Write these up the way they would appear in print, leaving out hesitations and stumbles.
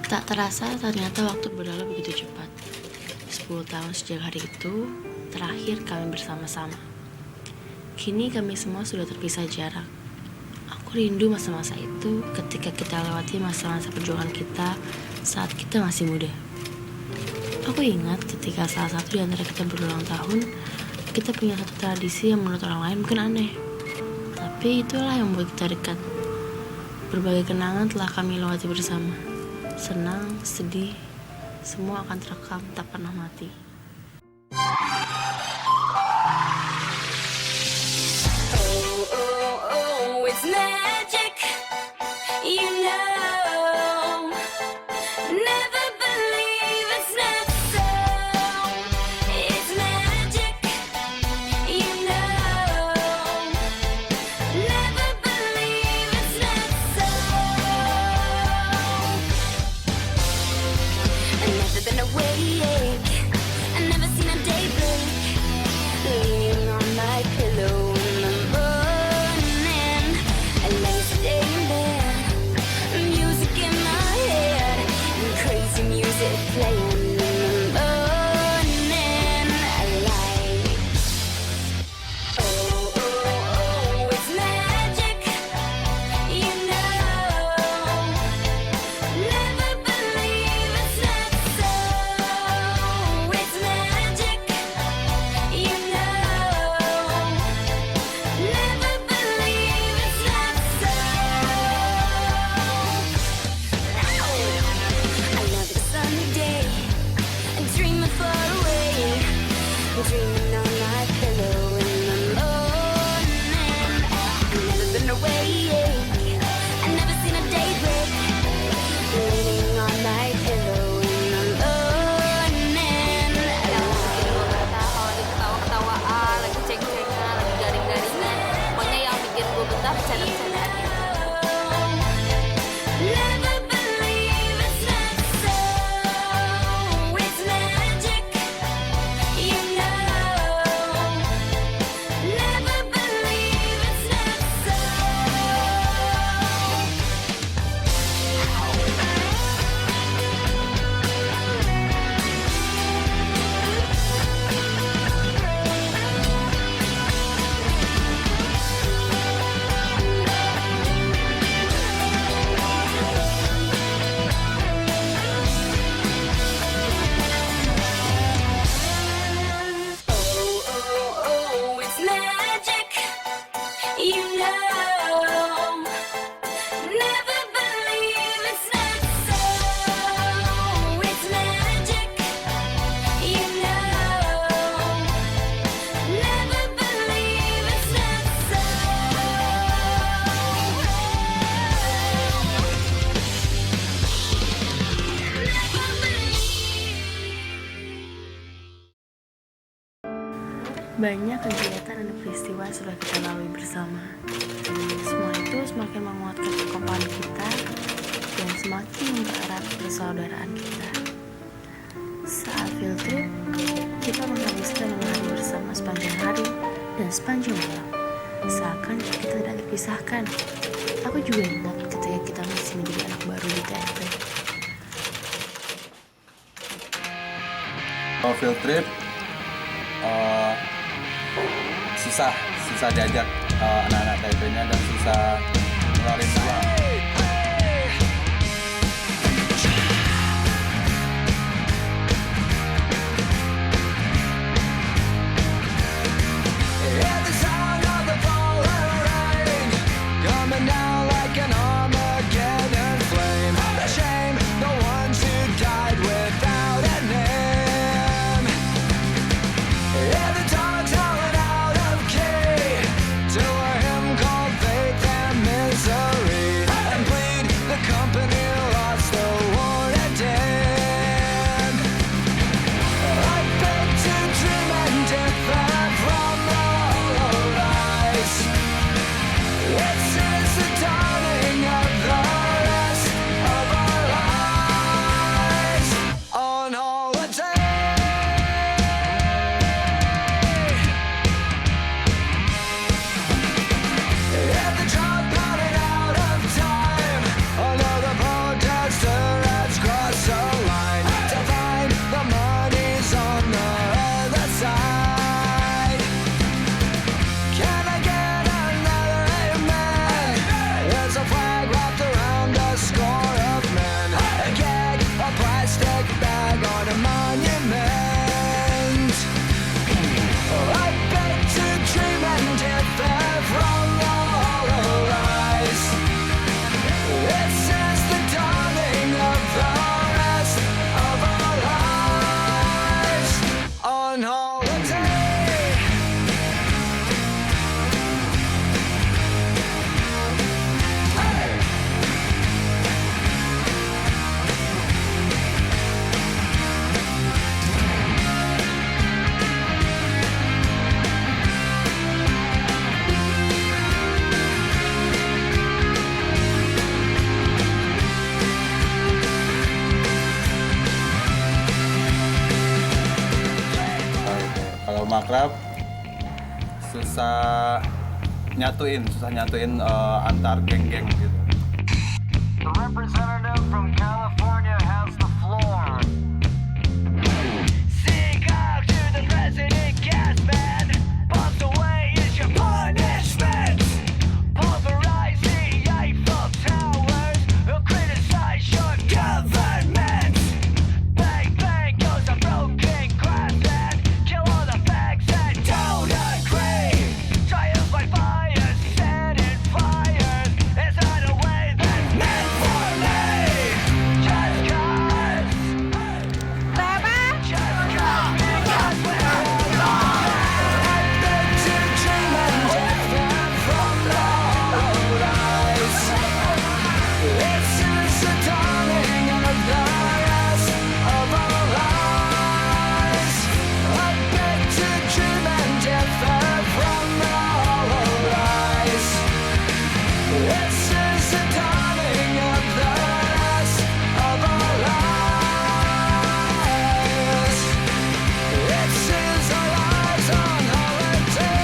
Tak terasa ternyata waktu berlalu begitu cepat. 10 tahun sejak hari itu, terakhir kami bersama-sama. Kini kami semua sudah terpisah jarak. Aku rindu masa-masa itu ketika kita lewati masa-masa perjuangan kita saat kita masih muda. Aku ingat ketika salah satu di antara kita berulang tahun, kita punya satu tradisi yang menurut orang lain mungkin aneh. Tapi itulah yang membuat kita dekat. Berbagai kenangan telah kami lewati bersama. Senang, sedih, semua akan terekam tak pernah mati. It's magic, you know. Never believe it's not so. It's magic, you know. Never believe it's not so. I've never been awake. I've never seen a day break. Leaning on my pillow. Playing in the morning light. Oh, it's magic, you know. Never believe it's not so. It's magic, you know. Never believe it's not so. I love it Sunday. Dreaming far away, dreaming on my pillow in the morning. I've never been awake, I've never seen a day break. Leaning on my pillow in the morning. Lagi ketawa-ketawaan, lagi ceng-cengan, lagi garing-garingan. Pokoknya yang bikin gue betah bercanda-bercandaannya. Never believe it's not so. It's magic, you know. Never believe it's not so. Oh, it's magic, you know. Never believe it's not so. It's magic, you know. Never believe it's not so. Never believe. Banyak kegiatan dan peristiwa yang sudah kita lalui bersama. Semua itu semakin menguatkan kekompakan kita dan semakin mempererat persaudaraan kita. Saat field trip, kita menghabiskan 5 hari bersama sepanjang hari dan sepanjang malam. Seakan kita tidak terpisahkan. Aku juga ingat ketika kita masih menjadi anak baru di TNP. Kalau field trip susah diajak anak-anak TP-nya dan susah ngeluarin uang. akrab, susah nyatuin antar geng-geng gitu. The representative from California has the floor. Sing out to the president, gas man. Bombs away is your punishment. Pulverize the Eiffel Towers. Criticize your government. Bang, bang goes a broken glass and kill all the fags that don't agree. Triumph by fire, set in fires. It's not a way that's meant for me. Just cause. Just cause. Because we're alive. To dream and different from the hollow lies. It's since the dawning of the rest of our lives. I beg to dream and differ from the hollow lies. It's since the dawning of the rest of our lives. It seems our lives on holiday.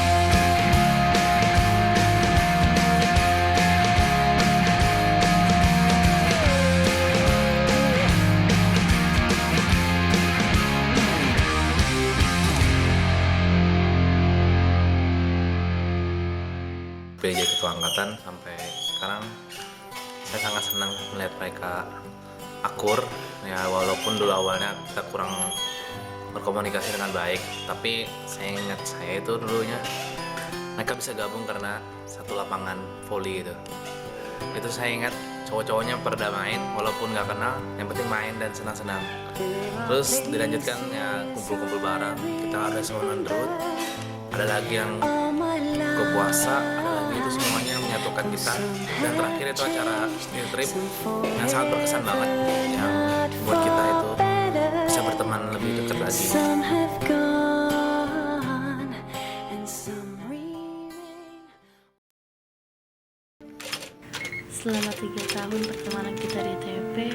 PJ Ketua Angkatan sampai sekarang saya sangat senang melihat mereka akur ya, walaupun dulu awalnya kita kurang berkomunikasi dengan baik, tapi saya ingat saya itu dulunya mereka bisa gabung karena satu lapangan voli gitu. Itu saya ingat cowok-cowoknya pada main walaupun nggak kenal, yang penting main dan senang-senang. Terus dilanjutkan ya kumpul-kumpul bareng, kita ada semua underwood, ada lagi yang ke puasa, ada lagi itu semuanya menyatukan kita. Dan terakhir itu acara field trip yang sangat berkesan banget, yang buat kita itu bisa berteman lebih dekat lagi. Some have gone and some remain. Selama 3 tahun pertemanan kita di TP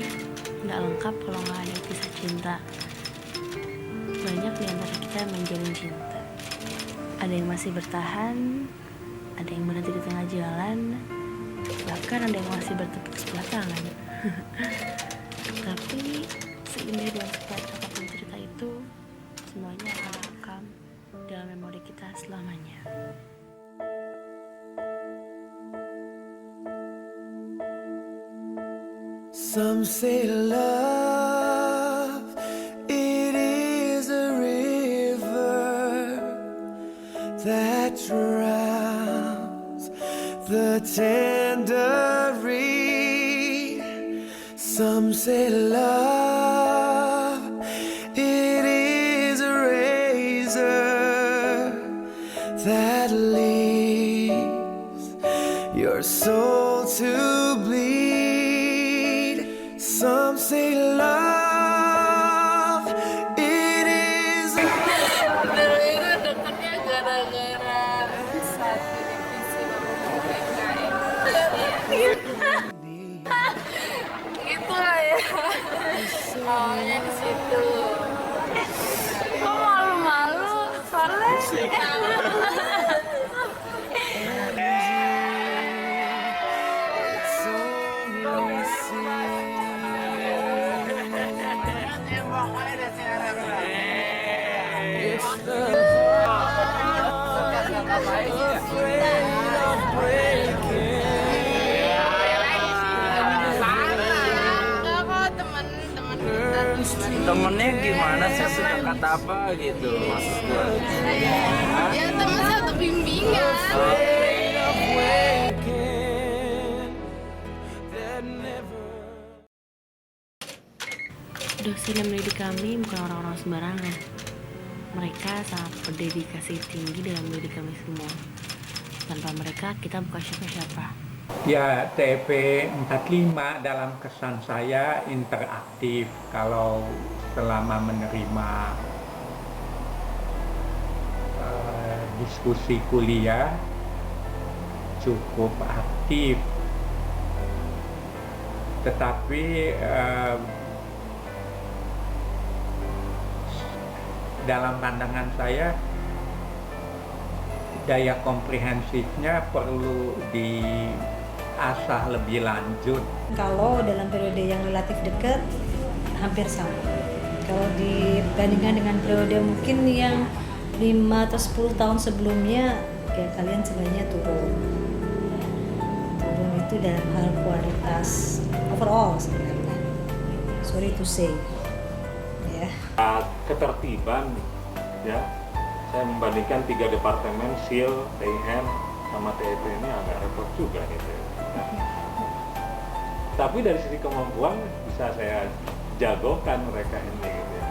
nggak lengkap kalau nggak ada kisah cinta. Banyak di antara kita yang menjalin cinta. Ada yang masih bertahan, ada yang berhenti di tengah jalan, bahkan ada yang masih bertepuk sebelah tangan. Tapi seindah dan sekuat apapun cerita itu, semuanya akan rekam dalam memori kita selamanya. Some say love, it is a river that drowns the tender reed. Some say love, it is a razor that leaves your soul to bleed. Some say love, it is a Dulu itu deketnya gara-gara satu divisi PKM. Gitu lah ya. Awalnya di situ. Kok malu-malu? Soalnya temennya gimana sih, sedekat apa gitu maksud gue? ya teman satu bimbingan. Dosen yang mendidik kami bukan orang-orang sembarangan. Mereka sangat berdedikasi tinggi dalam mendidik kami semua. Tanpa mereka, kita bukan siapa-siapa. Ya, TP 45 dalam kesan saya interaktif. Kalau selama menerima diskusi kuliah cukup aktif. Tetapi dalam pandangan saya daya komprehensifnya perlu diasah lebih lanjut. Kalau dalam periode yang relatif dekat, hampir sama. Kalau dibandingkan dengan periode mungkin yang 5 atau 10 tahun sebelumnya, kayak kalian sebenarnya turun. Turun itu dalam hal kualitas overall sebenarnya. Sorry to say. Ya. Ketertiban, ya. Saya membandingkan 3 departemen, SIL, TIM, sama TEP ini agak repot juga gitu ya. Tapi dari sisi kemampuan bisa saya jagokan mereka ini gitu ya.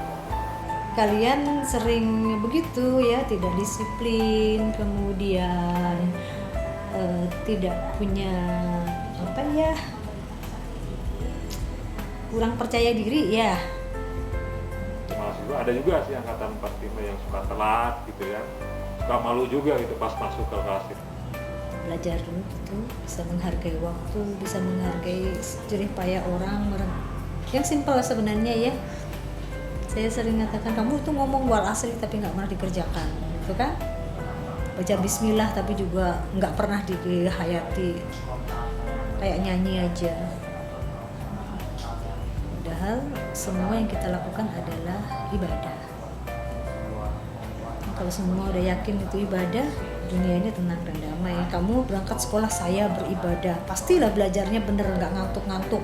Kalian sering begitu ya, tidak disiplin, kemudian tidak punya apa ya, kurang percaya diri ya. Ada juga sih angkatan 45 yang suka telat gitu ya, suka malu juga gitu pas masuk ke kelas itu. Belajar dulu gitu, bisa menghargai waktu, bisa menghargai jerih payah orang. Yang simpel sebenarnya ya. Saya sering katakan, kamu tuh ngomong wal asri tapi nggak pernah dikerjakan, gitu kan? Baca bismillah tapi juga nggak pernah dihayati, kayak nyanyi aja. Padahal semua yang kita lakukan adalah ibadah. Kalau semua udah yakin itu ibadah, dunia ini tenang dan damai. Kamu berangkat sekolah, saya beribadah, pastilah belajarnya bener, nggak ngantuk-ngantuk.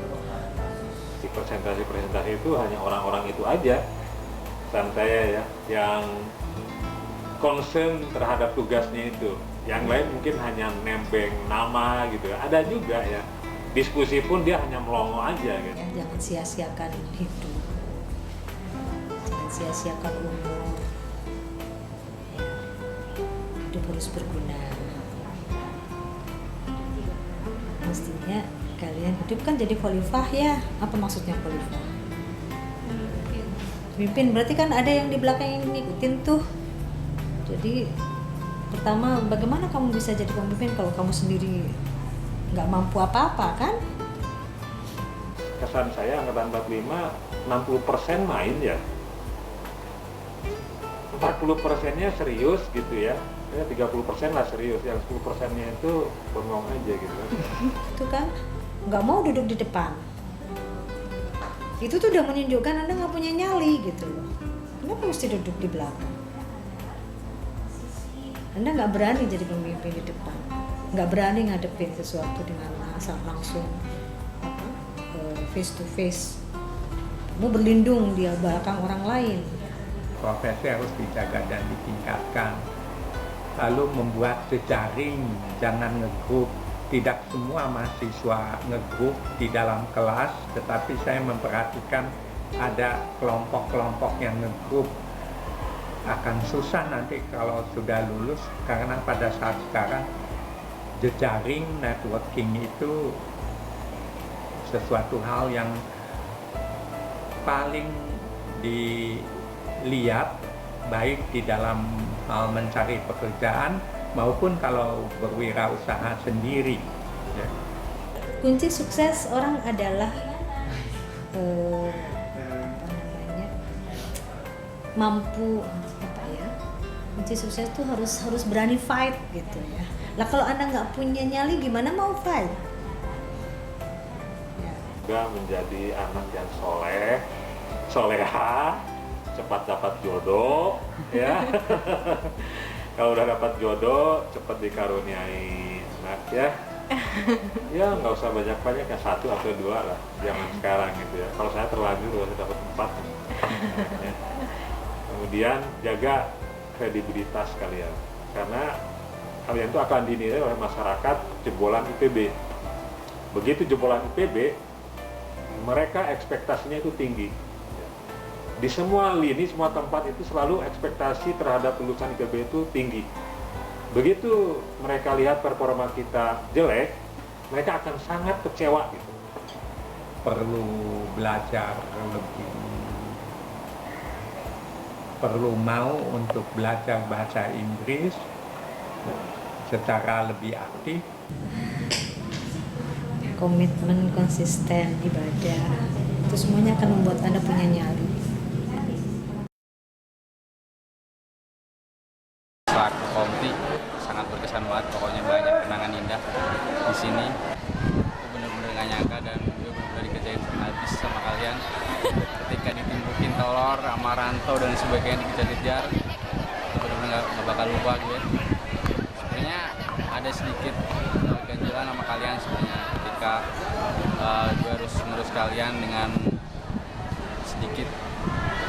Di presentasi itu hanya orang-orang itu aja, saya ya, yang concern terhadap tugasnya itu. Yang lain mungkin hanya nembeng nama gitu. Ada juga ya. Diskusi pun dia hanya melongo aja gitu. Ya, jangan sia-siakan hidup, jangan sia-siakan umur. Ya, hidup harus berguna. Mestinya kalian hidup kan jadi khalifah ya. Apa maksudnya khalifah? Pemimpin, berarti kan ada yang di belakang yang ngikutin tuh. Jadi pertama, bagaimana kamu bisa jadi pemimpin kalau kamu sendiri nggak mampu apa-apa kan? Kesan saya angkatan 45 60% main ya, 40%-nya serius gitu ya, 30% lah serius, yang 10%-nya itu bengong aja gitu. Itu kan nggak mau duduk di depan. Itu tuh udah menunjukkan Anda nggak punya nyali gitu loh. Kenapa mesti duduk di belakang? Anda nggak berani jadi pemimpin di depan, nggak berani ngadepin sesuatu dengan langsung face to face. Kamu berlindung di belakang orang lain. Profesi harus dijaga dan ditingkatkan. Lalu membuat jejaring, jangan ngegrup. Tidak semua mahasiswa ngegrup di dalam kelas, tetapi saya memperhatikan ada kelompok-kelompok yang ngegrup. Akan susah nanti kalau sudah lulus, karena pada saat sekarang jejaring, networking itu sesuatu hal yang paling dilihat baik di dalam hal mencari pekerjaan maupun kalau berwirausaha sendiri. Ya. Kunci sukses orang adalah mampu kunci sukses tuh harus berani fight gitu ya. Lah kalau Anda nggak punya nyali gimana mau fight? Juga menjadi anak yang soleha, cepat dapat jodoh, ya. Kalau udah dapat jodoh, cepat dikaruniai anak ya. Ya nggak usah banyak-banyak, ya 1 atau 2 lah, zaman sekarang gitu ya. Kalau saya terlanjur, saya dapat 4. Ya. Kemudian jaga kredibilitas kalian, karena kalian itu akan dinilai oleh masyarakat jebolan IPB. Begitu jebolan IPB, mereka ekspektasinya itu tinggi. Di semua lini, semua tempat itu selalu ekspektasi terhadap lulusan IPB itu tinggi. Begitu mereka lihat performa kita jelek, mereka akan sangat kecewa gitu. Perlu belajar lebih, perlu mau untuk belajar bahasa Inggris secara lebih aktif. Komitmen, konsisten, ibadah, itu semuanya akan membuat Anda punya nyali. Selaku kompi sangat di sini. Gue bener-bener gak nyangka dan gue bener-bener dikejain habis sama kalian. Ketika ditimbukin telur sama rantau dan sebagainya dikejar-kejar, bener-bener gak bakal lupa gue. Sebenarnya ada sedikit ganjilan sama kalian sebenarnya ketika gue harus ngurus kalian dengan sedikit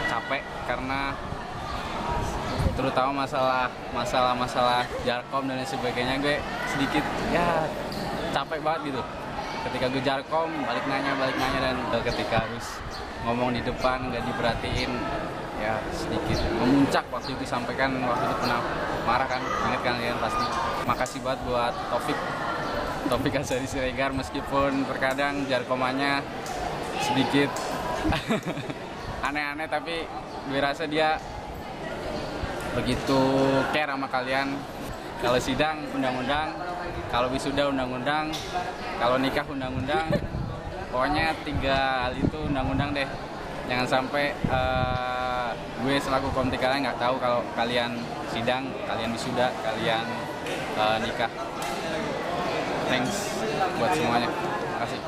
capek karena terutama masalah jarkom dan lain sebagainya, gue sedikit ya capek banget gitu. Ketika gue jarkom balik nanya dan ketika harus ngomong di depan nggak diperhatiin ya sedikit memuncak waktu itu. Sampaikan waktu itu pernah marah kan, ingat kan kalian pasti. Makasih banget buat Taufik Azhari Siregar, meskipun terkadang jarkomannya sedikit aneh-aneh, tapi gue rasa dia begitu care sama kalian. Kalau sidang undang-undang, kalau wisuda undang-undang, kalau nikah undang-undang, pokoknya 3 hal itu undang-undang deh. Jangan sampai gue selaku komite kalian nggak tahu kalau kalian sidang, kalian wisuda, kalian nikah. Thanks buat semuanya. Terima kasih.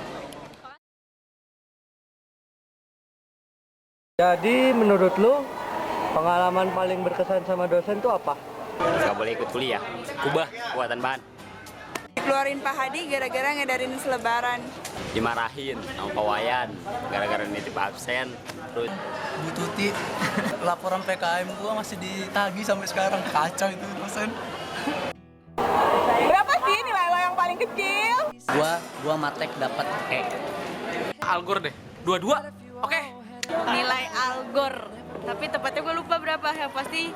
Jadi menurut lu pengalaman paling berkesan sama dosen tuh apa? Gak boleh ikut kuliah. Kubah buatan bahan. Dikeluarin Pak Hadi gara-gara ngedarin selebaran. Dimarahin sama Pak Wayan gara-gara nitip absen. Terus Bu Tuti, laporan PKM gua masih ditagih sampai sekarang. Kacau itu dosen. Berapa sih nilai lo yang paling kecil? Gua matek dapat E. Algor deh, 22. Oke. Nilai Algor. Tapi tepatnya gue lupa berapa, yang pasti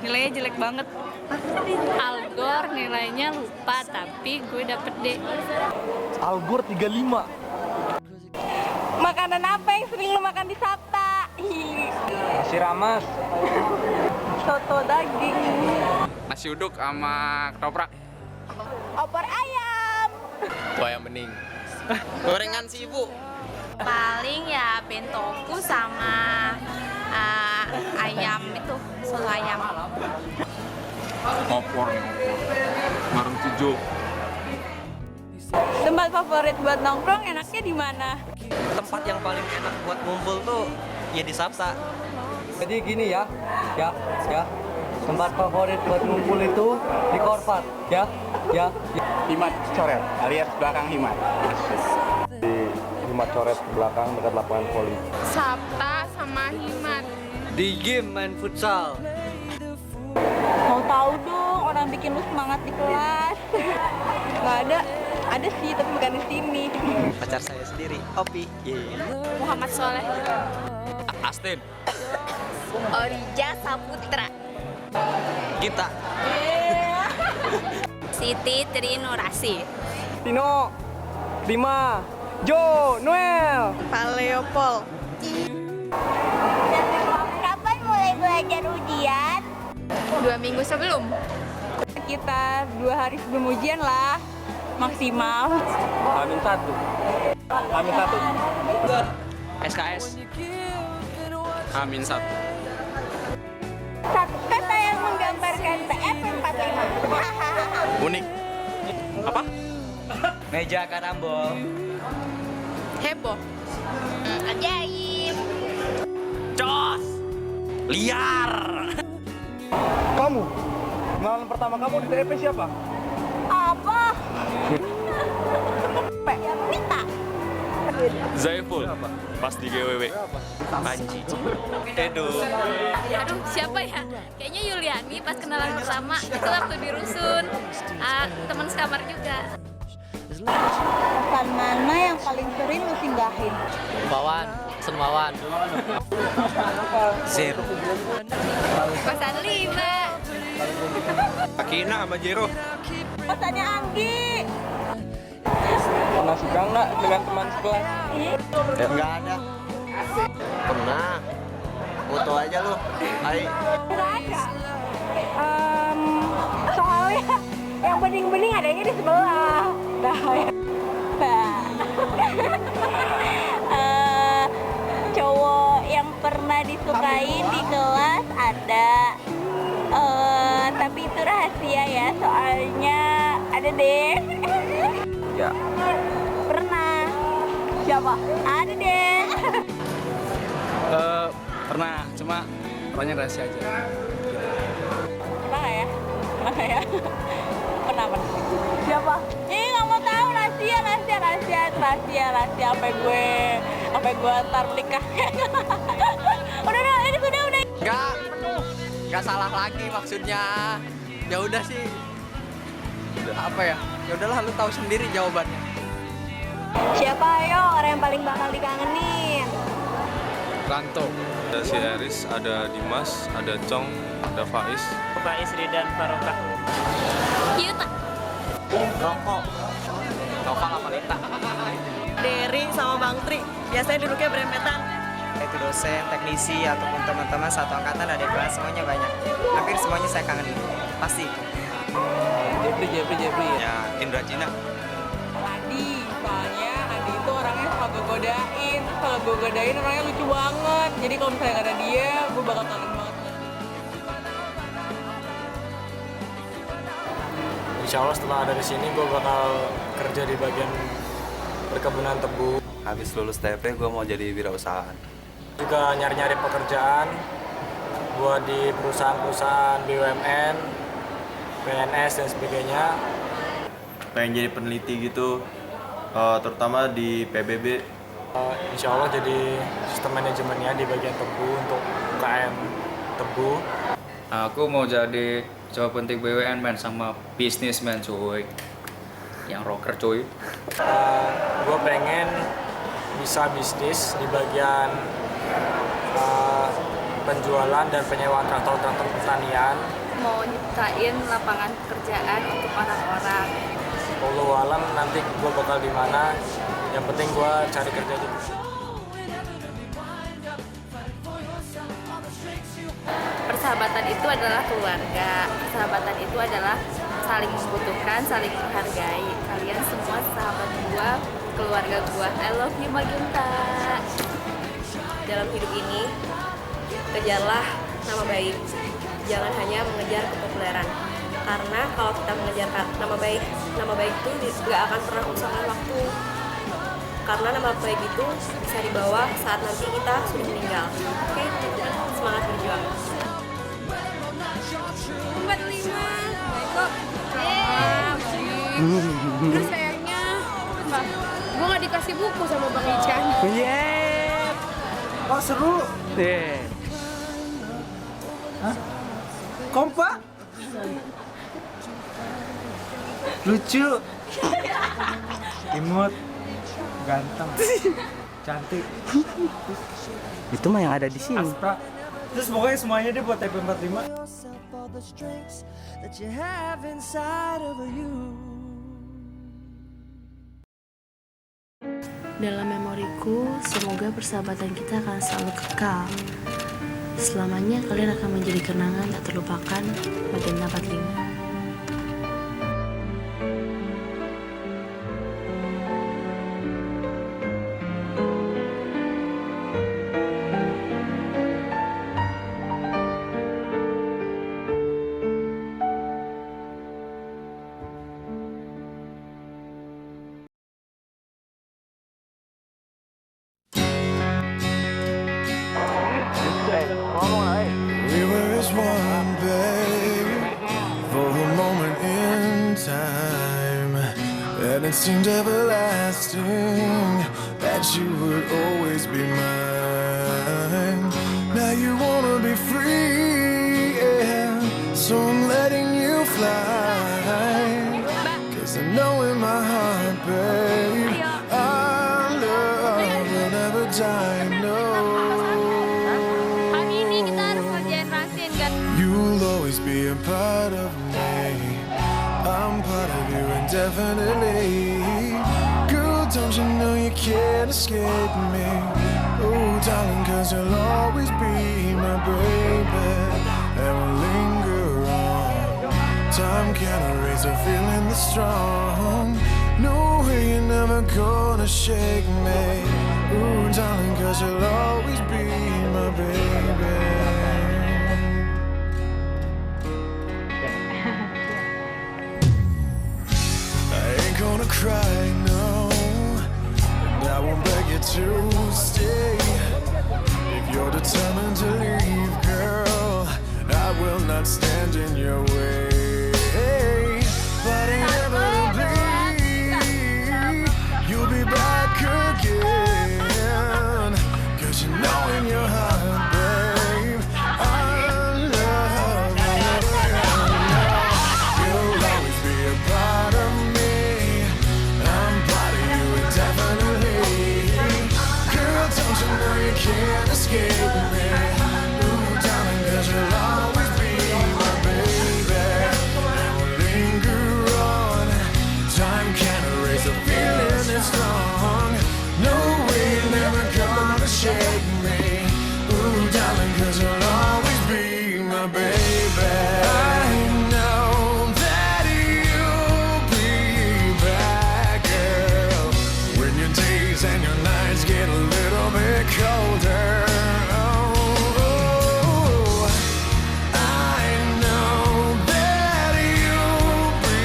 nilainya jelek banget. Algor nilainya lupa, tapi gue dapet D. Algor 35. Makanan apa yang sering lo makan di Sabta? Nasi rames. Soto daging. Nasi uduk sama ketoprak. Opor ayam. itu ayam bening. Gorengan sih ibu. Paling ya bentoku sama ayam itu, soto ayam. Opor, warung 7. Tempat favorit buat nongkrong enaknya di mana? Tempat yang paling enak buat ngumpul tuh ya di Sabta. Jadi gini ya. Tempat favorit buat ngumpul itu di Korpat, ya. Himat Coret alias belakang Himat. Di Himat Coret belakang dekat lapangan voli. Sabta sama Himat. Di game main futsal. Mau tahu dong orang bikin lu semangat di kelas? Gak ada. Ada sih, tapi bukan di sini. Pacar saya sendiri, Opi. Muhammad Soleh. Astin. Orija Saputra. Kita. Siti Trinurasi. Tino, Rima, Jo, Noel, Paleopol. Kapan mulai belajar ujian? 2 minggu sebelum. Sekitar 2 hari sebelum ujian lah, maksimal. Amin 1. SKS. Amin 1. Satu kata yang menggambarkan TF45. Unik. Apa? Meja karambol. Heboh. Ajaib. Jos. Liar. Kamu, kenalan pertama kamu di TP siapa? Apa? Minta. Zaiful. Pas di GWW. Panji. Edo. Aduh, siapa ya? Kayaknya Yuliani pas kenalan pertama itu waktu di Rusun. Teman sekamar juga. Pesan mana yang paling sering lu singgahin? Senwawan. Zero. Kosan 5. Akina sama Jero. Pesannya Anggi. Pernah suka nggak dengan teman sekelas? Enggak ada. Pernah. Foto aja lu. Hai. Nggak ada. Soalnya yang bening-bening adanya di sebelah. Cowok yang pernah disukai di kelas ada. Tapi itu rahasia ya, soalnya ada deh. Ya. Pernah. Siapa? Ada deh. Pernah, cuma orangnya rahasia aja. Pernah nggak ya? Pernah nggak ya? Pernah. Siapa? Nggak mau tahu, rahasia sampai gue ntar menikah. udah ini sudah. Nggak salah lagi maksudnya. Ya udah sih. Apa ya? Ya udahlah, lu tahu sendiri jawabannya. Siapa ayo orang yang paling bakal dikangenin? Ranto. Ada si Eris, ada Dimas, ada Cong, ada Faiz. Faiz Ridan Faroka. Yuta. Rokok. Noval sama Nita. Derry sama Bang Tri. Biasanya duduknya berempetan. Itu dosen, teknisi, ataupun teman-teman satu angkatan, ada kelas, semuanya banyak. Hampir semuanya saya kangenin. Pasti. Jepri. Ya, Indra Cina. Adi, soalnya Adi itu orangnya suka gue godain. Kalau gue godain orangnya lucu banget. Jadi kalau misalnya gak ada dia, gue bakal kangen banget. Insya Allah setelah ada di sini gue bakal kerja di bagian perkebunan tebu. Habis lulus TP gue mau jadi wirausahaan. Juga nyari-nyari pekerjaan buat di perusahaan-perusahaan BUMN, PNS dan sebagainya. Pengen jadi peneliti gitu, terutama di PBB. Insya Allah jadi sistem manajemennya di bagian tebu untuk UKM tebu. Aku mau jadi coba penting BUMN sama bisnismen cuy. Yang rocker cuy. Gue pengen bisa bisnis di bagian penjualan dan penyewaan traktor-traktor pertanian. Mau nyiptain lapangan pekerjaan untuk orang-orang. Wallahu alam nanti gue bakal di mana. Yang penting gue cari kerja dulu. Persahabatan itu adalah keluarga. Persahabatan itu adalah saling membutuhkan, saling menghargai. Kalian semua sahabat gua, keluarga gua. I love you Maginta. Dalam hidup ini, kejarlah nama baik. Jangan hanya mengejar kepopuleran. Karena kalau kita mengejar nama baik itu nggak akan pernah usahkan waktu. Karena nama baik itu bisa dibawa saat nanti kita sudah meninggal. Oke, teman-teman, semangat berjuang. 45. Kok? Terus sayangnya, gue nggak dikasih buku sama Bang Ican. Oh seru. Hah? Kompak? Lucu. Imut. Ganteng. Cantik. Itu mah yang ada di sini. Aspra. Terus pokoknya semuanya deh buat TP45. Dalam memoriku, semoga persahabatan kita akan selalu kekal. Selamanya kalian akan menjadi kenangan tak terlupakan bagian 45. We were as one, babe, for a moment in time, and it seemed everlasting that you would always be mine. Now you wanna be free, yeah, so I'm letting you fly. 'Cause I know in my heart, babe, our love will never die, no. You'll always be a part of me. I'm part of you indefinitely. Girl, don't you know you can't escape me? Oh, darling, 'cause you'll always be my baby. And we'll linger on. Time can't erase a feeling that's strong. No way you're never gonna shake me. Oh, darling, 'cause you'll always be my baby. Gonna cry, no, and I won't beg you to stay. If you're determined to leave, girl, I will not stand in your way. But inevitably, you'll be back again. 'Cause you know in your heart, babe, I love you. You'll always be a part of me. I'm part of you indefinitely. Girl, don't you know you can't escape me? Ooh, darling, 'cause you'll always be my baby. And we'll linger on. Time can't erase a feeling that's strong. No way, you're never gonna shake me. Ooh, darling, 'cause you'll always be my baby. I know that you'll be back, girl, when your days and your nights get a little bit colder. Oh, I know that you'll be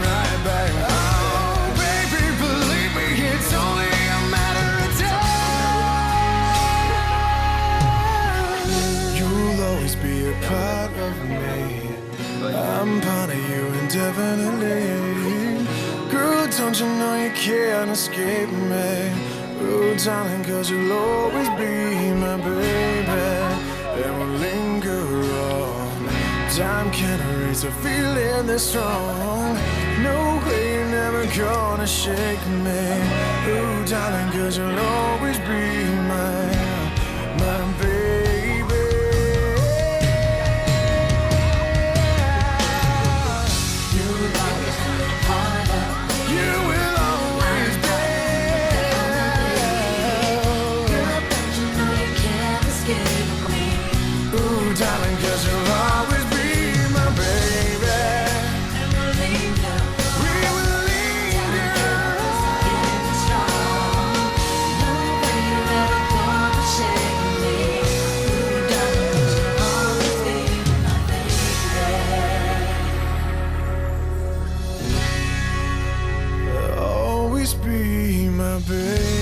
right back. Oh, baby, believe me, it's only a matter of time. You'll always be a part of me. I'm part of you indefinitely. Girl, don't you know you can't escape me? Ooh, darling, 'cause you'll always be my baby. And we'll linger on. Time can't erase a feeling this strong. No way, you're never gonna shake me. Ooh, darling, 'cause you'll always be my baby. You'll always be a part of me. You will always be. Girl, don't you know you can't escape me? Ooh, darling, 'cause you'll always be my baby. And we'll linger. We will linger. Getting strong. No way you're ever gonna shake me. Ooh, darling, 'cause you'll always be my baby. Always be my baby.